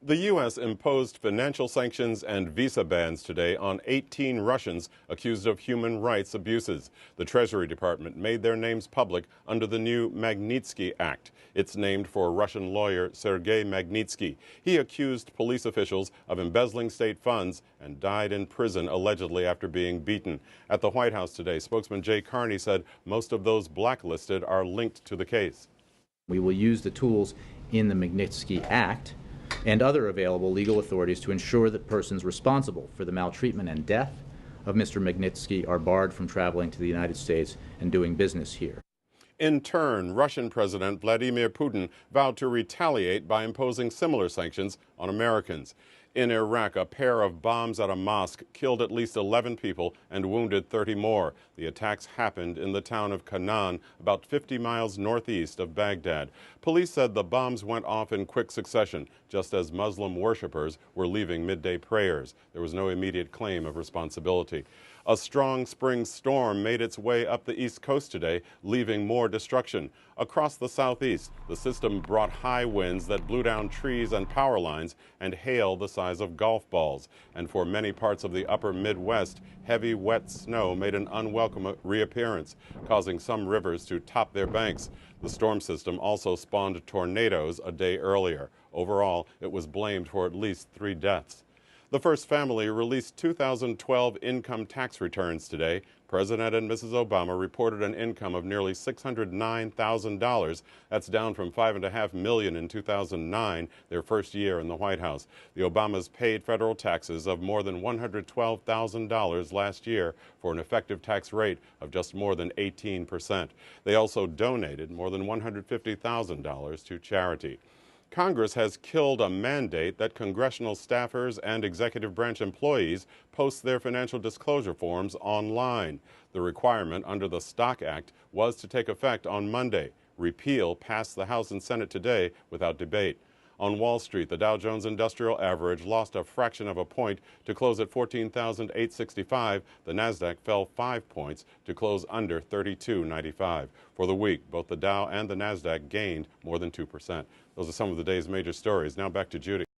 The U.S. imposed financial sanctions and visa bans today on 18 Russians accused of human rights abuses. The Treasury Department made their names public under the new Magnitsky Act. It's named for Russian lawyer Sergei Magnitsky. He accused police officials of embezzling state funds and died in prison allegedly after being beaten. At the White House today, spokesman Jay Carney said most of those blacklisted are linked to the case. We will use the tools in the Magnitsky Act and other available legal authorities to ensure that persons responsible for the maltreatment and death of Mr. Magnitsky are barred from traveling to the United States and doing business here. In turn, Russian President Vladimir Putin vowed to retaliate by imposing similar sanctions on Americans. In Iraq, a pair of bombs at a mosque killed at least 11 people and wounded 30 more. The attacks happened in the town of Canaan, about 50 miles northeast of Baghdad. Police said the bombs went off in quick succession, just as Muslim worshippers were leaving midday prayers. There was no immediate claim of responsibility. A strong spring storm made its way up the East Coast today, leaving more destruction. Across the southeast, the system brought high winds that blew down trees and power lines and hail the size of golf balls. And for many parts of the upper Midwest, heavy, wet snow made an unwelcome reappearance, causing some rivers to top their banks. The storm system also spawned tornadoes a day earlier. Overall, it was blamed for at least 3 deaths. The First Family released 2012 income tax returns today. President and Mrs. Obama reported an income of nearly $609,000. That's down from $5.5 million in 2009, their first year in the White House. The Obamas paid federal taxes of more than $112,000 last year for an effective tax rate of just more than 18%. They also donated more than $150,000 to charity. Congress has killed a mandate that congressional staffers and executive branch employees post their financial disclosure forms online. The requirement under the Stock Act was to take effect on Monday. Repeal passed the House and Senate today without debate. On Wall Street, the Dow Jones Industrial Average lost a fraction of a point to close at 14,865. The Nasdaq fell 5 points to close under 3295. For the week, both the Dow and the Nasdaq gained more than 2%. Those are some of the day's major stories. Now back to Judy.